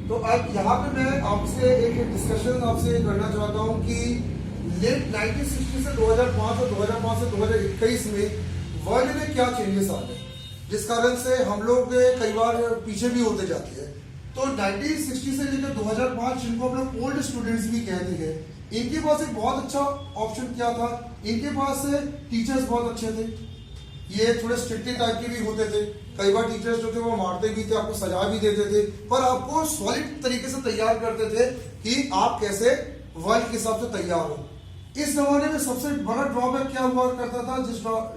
तो अब यहाँ पे मैं आपसे एक डिस्कशन आपसे करना चाहता हूँ कि लेट 1960 से 2005 और 2005 से 2021 में वर्ल्ड में क्या चेंजेस आ गए, जिस कारण से हम लोग कई बार पीछे भी होते जाते हैं। तो 1960 से लेकर 2005 जिनको हम लोग ओल्ड स्टूडेंट्स भी कहते हैं, इनके पास एक बहुत अच्छा ऑप्शन क्या था, इनके पास टीचर्स बहुत अच्छे थे। ये थोड़े स्ट्रिक्टली टाइप के भी होते थे। कई बार टीचर्स जो थे वो मारते भी थे, आपको सजा भी देते थे, पर आपको सॉलिड तरीके से तैयार करते थे कि आप कैसे वर्ल्ड के हिसाब से तैयार हो। इस जमाने में सबसे बड़ा ड्रॉबैक क्या हुआ करता था,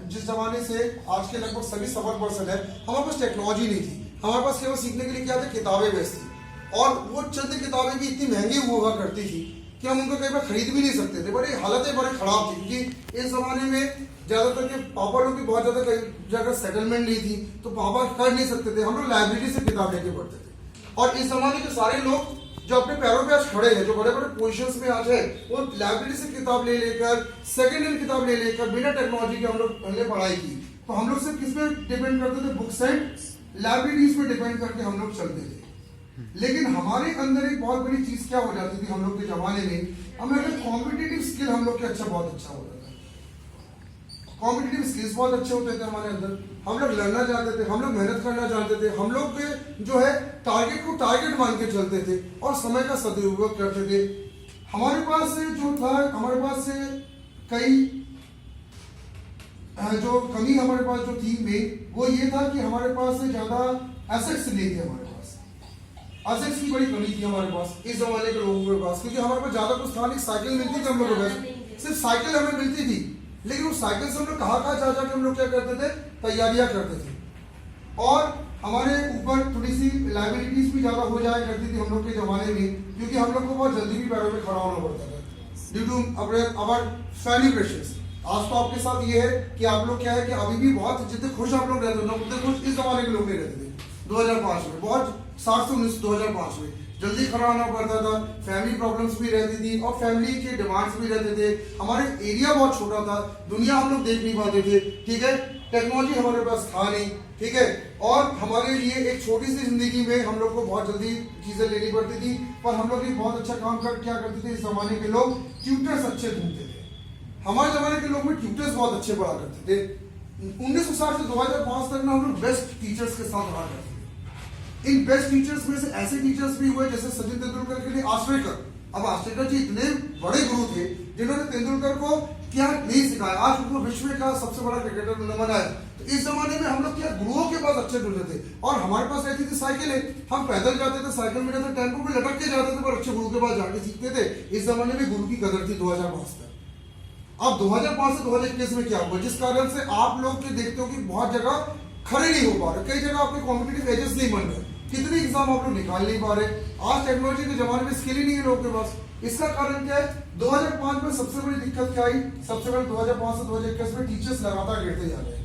जिस जमाने से आज के लगभग सभी सफर पर्सन है, हमारे पास टेक्नोलॉजी नहीं थी। हमारे पास केवल सीखने के लिए क्या था, किताबें बेस थी, और वो चंद किताबें भी इतनी महंगी हुआ करती थी कि हम उनको कई बार खरीद भी नहीं सकते थे। बड़ी हालतें बड़े खराब थी, क्योंकि इस जमाने में ज्यादातर के पापा लोग की बहुत ज्यादा कई जगह सेटलमेंट नहीं थी, तो पापा कर नहीं सकते थे। हम लोग लाइब्रेरी से किताब लेके पढ़ते थे, और इस जमाने के सारे लोग जो अपने पैरों पे आज खड़े हैं, जो बड़े बड़े पोजीशंस में आज है, वो लाइब्रेरी से किताब ले लेकर, सेकेंड हैंड किताब ले लेकर, बिना टेक्नोलॉजी के हम लोग पहले पढ़ाई की। तो हम लोग सिर्फ किस पे डिपेंड करते थे, बुक्स एंड लाइब्रेरीज पे डिपेंड करके हम लोग चलते थे। लेकिन हमारे अंदर एक बहुत बड़ी चीज क्या हो जाती थी हम लोग के जमाने में, हमें कॉम्पिटिटिव स्किल हम लोग के बहुत अच्छा होता था। कॉम्पिटिटिव स्किल्स बहुत अच्छे होते थे हमारे अंदर, हम लोग लड़ना चाहते थे, हम लोग मेहनत करना चाहते थे, हम लोग जो है टारगेट को टारगेट मान के चलते थे और समय का सदुपयोग करते थे। हमारे पास जो था, हमारे पास कई जो कमी हमारे पास जो थी में, वो ये था कि हमारे पास ज्यादा एसेट्स नहीं थे। हमारे पास एसेट्स की बड़ी कमी थी हमारे पास इस जमाने के लोगों के पास, क्योंकि हमारे पास ज्यादा कुछ था नहीं। साइकिल मिलती थी हम लोगों को, सिर्फ साइकिल हमें मिलती थी, लेकिन उस साइकिल से हम लोग कहाँ जा जाके हम लोग क्या करते थे, तैयारियां करते थे। और हमारे ऊपर थोड़ी सी लाइबिलिटीज भी ज्यादा हो जाया करती थी हम लोग के जमाने में, क्योंकि हम लोग को बहुत जल्दी भी पैरों में खड़ा होना पड़ता था due to our family pressures. आज तो आपके साथ ये है कि आप लोग क्या है कि अभी भी बहुत जितने खुश आप लोग रहते हो ना, उतने खुश इस जमाने के लोग नहीं रहते थे। 2005 में बहुत 60 से 19 2005 में जल्दी खड़ा होना पड़ता था, फैमिली प्रॉब्लम्स भी रहती थी और फैमिली के डिमांड्स भी रहते थे। हमारे एरिया बहुत छोटा था, दुनिया हम लोग देख नहीं पाते थे, ठीक है, टेक्नोलॉजी हमारे पास था नहीं, ठीक है, और हमारे लिए एक छोटी सी जिंदगी में हम लोग को बहुत जल्दी चीजें लेनी पड़ती थी। पर हम लोग एक बहुत अच्छा काम क्या करते थे, इस जमाने के लोग ट्यूटर्स अच्छे ढूंढते थे। हमारे जमाने के लोग में ट्यूटर्स बहुत अच्छे पढ़ा करते थे। 1960 से 2005 तक ना हम लोग बेस्ट टीचर्स के साथ रहा करते थे। इन बेस्ट टीचर्स में से ऐसे टीचर्स भी हुए जैसे सचिन तेंदुलकर के लिए आश्रयकर। अब आश्रयकर जी इतने बड़े गुरु थे जिन्होंने तेंदुलकर को क्या नहीं सिखाया, आज उनको विश्व का सबसे बड़ा क्रिकेटर बनाया। तो इस जमाने में हम लोग क्या गुरुओं के पास अच्छे ढूंढते थे, और हमारे पास रहती थी साइकिलें, हम पैदल जाते थे, साइकिल में जाते, टेम्पो में लटक के जाते थे, पर अच्छे गुरु के पास जाके सीखते थे। इस जमाने में गुरु की कदर थी 2005 तक। अब 2005 से 2021 में क्या हुआ, जिस कारण से आप लोग के देखते हो कि बहुत जगह खड़े नहीं हो पा रहे, कई जगह आपके कॉम्पिटिटिव एजेस नहीं बन रहे, कितने एग्जाम आप लोग निकाल नहीं पा रहे। आज टेक्नोलॉजी के जमाने में स्किल ही नहीं है लोगों के पास। इसका कारण क्या है, 2005 में सबसे बड़ी दिक्कत क्या आई, सबसे पहले 2005 से 2021 में टीचर्स लगातार गिरते जा रहे हैं।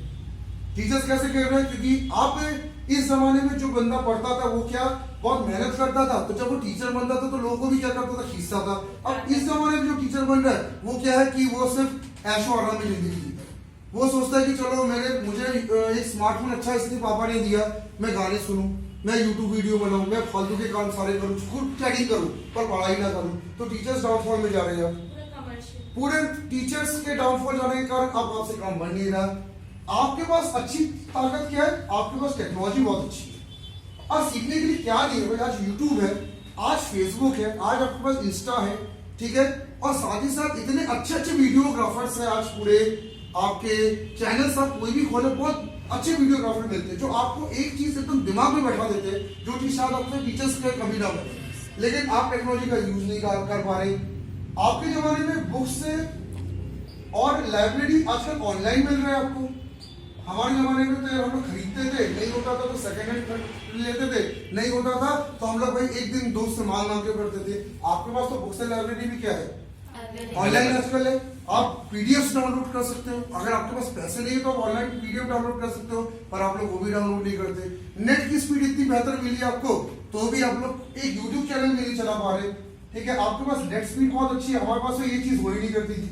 टीचर्स कैसे गिर रहे हैं, क्योंकि आप इस जमाने में जो बंदा पढ़ता था वो क्या बहुत मेहनत करता था, तो जब वो टीचर बनता था तो लोगों को भी क्या करता था, खींचता था। अब इस जमाने में जो टीचर बन रहा है वो क्या है कि वो सिर्फ ऐशो आराम में जिंदगी जीता है। वो सोचता है कि चलो मुझे एक स्मार्टफोन अच्छा इसलिए पापा ने दिया, मैं गाने सुनूं, मैं यूट्यूब वीडियो बनाऊं, मैं फालतू के काम सारे करूं, खुद चैटिंग करूं, पर पढ़ाई ना करूं। तो टीचर्स डाउनफॉल में जा रहे हैं। पूरे टीचर्स के डाउनफॉल जाने के कारण अब आपसे काम बन नहीं रहा। आपके पास अच्छी ताकत क्या है, आपके पास टेक्नोलॉजी बहुत अच्छी है, और सीखने के लिए क्या नहीं है। आज यूट्यूब है, आज फेसबुक है, आज आपके पास इंस्टा है, ठीक है, और साथ ही साथ इतने अच्छे अच्छे वीडियोग्राफर्स हैं आज पूरे आपके चैनल आप कोई भी खोले, बहुत अच्छे वीडियोग्राफर मिलते हैं जो आपको एक चीज एकदम दिमाग में बैठा देते हैं, जो चीज शायद अपने टीचर्स के कभी ना बने। लेकिन आप टेक्नोलॉजी का यूज नहीं कर पा रहे। आपके जमाने में बुक्स से और लाइब्रेरी आजकल ऑनलाइन मिल रहा है आपको। हमारे जमाने में तो हम लोग खरीदते थे, नहीं होता था तो सेकंड हैंड लेते थे, नहीं होता था तो हम लोग भाई एक दिन दोस्त से मांग के पढ़ते थे। आपके पास तो बुक्स एंड लाइब्रेरी भी क्या है, ऑनलाइन आजकल है। आप पीडीएफ डाउनलोड कर सकते हो, अगर आपके पास पैसे नहीं है तो आप ऑनलाइन पीडीएफ डाउनलोड कर सकते हो, पर आप लोग वो भी डाउनलोड नहीं करते। नेट की स्पीड इतनी बेहतर मिली आपको तो भी आप लोग एक यूट्यूब चैनल में नहीं चला पा रहे, ठीक है। आपके पास नेट स्पीड बहुत अच्छी है, हमारे पास तो ये चीज हो ही नहीं करती थी,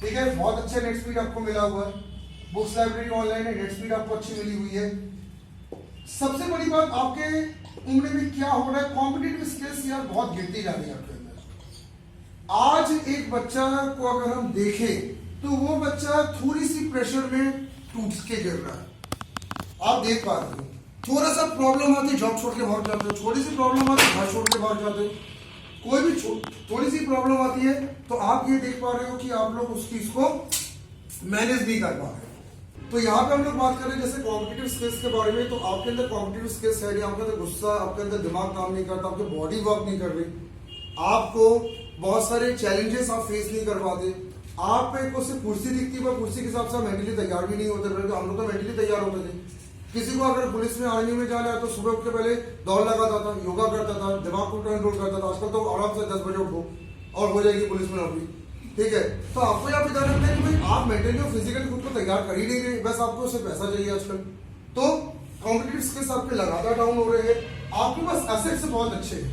ठीक है। बहुत अच्छा नेट स्पीड आपको मिला हुआ है, बुक्स लाइब्रेरी ऑनलाइन है, नेट स्पीड आपको अच्छी मिली हुई है। सबसे बड़ी बात आपके उम्र में क्या हो रहा है, कॉम्पिटिटिव स्किल्स यार बहुत गिरती जा रही है आपके अंदर। आज एक बच्चा को अगर हम देखें तो वो बच्चा थोड़ी सी प्रेशर में टूट के गिर रहा है। आप देख पा रहे हो, थोड़ा सा प्रॉब्लम आती है जॉब छोड़ के भाग जाते हो, थोड़ी सी प्रॉब्लम आती है घर छोड़ के भाग जाते हो, कोई भी थोड़ी सी प्रॉब्लम आती है तो आप ये देख पा रहे हो कि आप लोग उस चीज को मैनेज नहीं कर पा रहे। तो यहाँ पे हम लोग बात करें जैसे कॉम्पिटिटिव स्किल्स के बारे में, तो आपके अंदर कॉम्पिटिटिव स्किल्स है नहीं, आपके अंदर गुस्सा, आपके अंदर दिमाग काम नहीं करता, आपकी बॉडी वर्क नहीं कर रही, आपको बहुत सारे चैलेंजेस आप फेस नहीं कर पाते, आप को सिर्फ कुर्सी दिखती है पर कुर्सी के हिसाब से आप मेंटली तैयार भी नहीं होते। हम लोग तो मेंटली तैयार होते थे। किसी को अगर पुलिस में आर्मी में जाना है तो सुबह उठ के पहले दौड़ लगाता था, योगा करता था, दिमाग को कंट्रोल करता था। आजकल तो आराम से 10 बजे उठो और हो जाएगी पुलिस में नौकरी, ठीक है। तो आपको यहाँ पे जाना है कि भाई आप मेंटली और फिजिकली खुद को तैयार कर ही नहीं रहे, बस आपको सिर्फ पैसा चाहिए आजकल। तो कॉम्पिटिटिव स्किल्स आपके लगातार डाउन हो रहे हैं। आपके पास एसेट्स बहुत अच्छे हैं,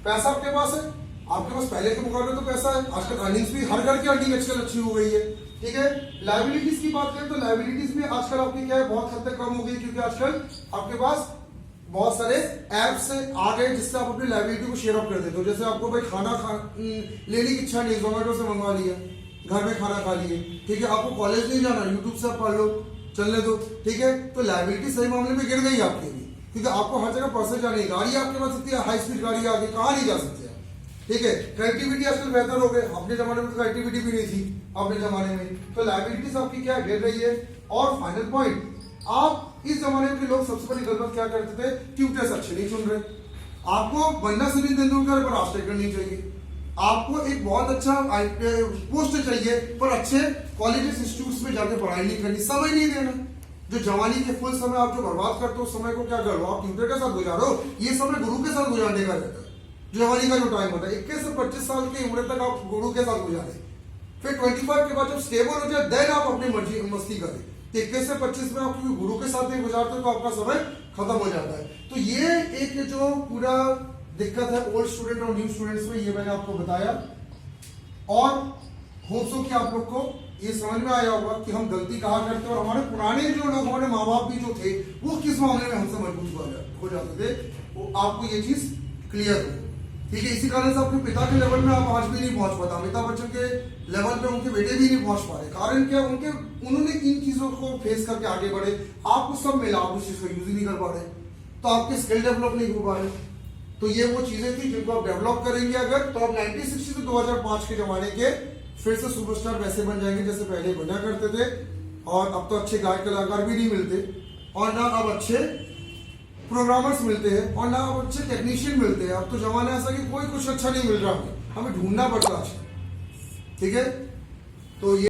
पैसा आपके पास है, आपके पास पहले के मुकाबले तो पैसा है। आजकल अर्निंग्स भी हर घर की अर्निंग आजकल अच्छी हो गई है, ठीक है। लायबिलिटीज की बात करें तो लायबिलिटीज में आजकल आपकी क्या है, बहुत हद तक कम हो गई, क्योंकि आजकल आपके पास बहुत सारे ऐप्स आ गए जिससे आप अपनी लायबिलिटी को शेयर अप कर देते हो। जैसे आपको भाई खाना लेने की इच्छा नहीं, जोमेटो से मंगवा लिया, घर में खाना खा लिए, ठीक है। आपको कॉलेज नहीं जाना, यूट्यूब से आप पढ़ लो, चलने दो, ठीक है। तो लायबिलिटी सही मामले में गिर गई आपकी भी, क्योंकि आपको हर जगह पर्सन जाने, गाड़ी आपके पास इतनी हाई स्पीड गाड़ी आ गई, कहाँ नहीं जा सकते आप, ठीक है। कनेक्टिविटी आजकल बेहतर हो गई, अपने जमाने में तो कनेक्टिविटी भी नहीं थी अपने जमाने में। तो लायबिलिटीज आपकी क्या गिर रही है। और फाइनल पॉइंट, आप इस जमाने के लोग सबसे बड़ी गलत क्या करते थे, ट्यूटर्स अच्छे नहीं चुन रहे। आपको बनना सचिन तेंदुलकर पर आज करनी चाहिए, आपको एक बहुत अच्छा पोस्ट चाहिए पर अच्छे कॉलेजेस इंस्टीट्यूट्स में जाकर पढ़ाई नहीं करनी, समय नहीं देना। जो जवानी के फुल समय आप जो बर्बाद करते हो, समय को क्या करो, आप ट्यूटर के साथ गुजारो, ये समय गुरु के साथ गुजारने का रहता है। जवानी का जो टाइम होता है 21 से 25 साल की उम्र तक आप गुरु के साथ गुजारे, फिर 25 के बाद जब स्टेबल हो जाए देन आप अपनी मर्जी मस्ती करें। 21 से 25 में आप गुरु के साथ नहीं गुजारते तो आपका समय खत्म हो जाता है। तो ये एक जो पूरा दिक्कत है ओल्ड स्टूडेंट और न्यू स्टूडेंट्स में, ये मैंने आपको बताया। और होप सो कि आप लोग को ये समझ में आया होगा कि हम गलती कहाँ करते हैं और हमारे पुराने जो लोग, हमारे माँ बाप भी जो थे, वो किस मामले में हमसे मजबूत हो जाते थे, वो आपको ये चीज क्लियर हो, ठीक है। इसी कारण से अपने पिता के लेवल में आप आज भी नहीं पहुंच पाता, अमिताभ बच्चन के लेवल पे उनके बेटे भी नहीं पहुंच पा रहे। कारण क्या, उन्होंने इन चीजों को फेस करके आगे बढ़े, आपको सब मिला, आप उस चीज को यूज ही नहीं कर पा रहे, तो आपके स्किल डेवलप नहीं हो पा रहे। तो ये वो चीजें थी जिनको आप डेवलप करेंगे अगर, तो आप 1960 से 2005 के जमाने के फिर से सुपरस्टार वैसे बन जाएंगे जैसे पहले बना करते थे। और अब तो अच्छे गायक कलाकार भी नहीं मिलते, और ना अब अच्छे प्रोग्रामर्स मिलते हैं, और ना अब अच्छे टेक्नीशियन मिलते हैं। अब तो जमाना ऐसा कि कोई कुछ अच्छा नहीं मिल रहा, हमें ढूंढना पड़ता है, ठीक है। तो ये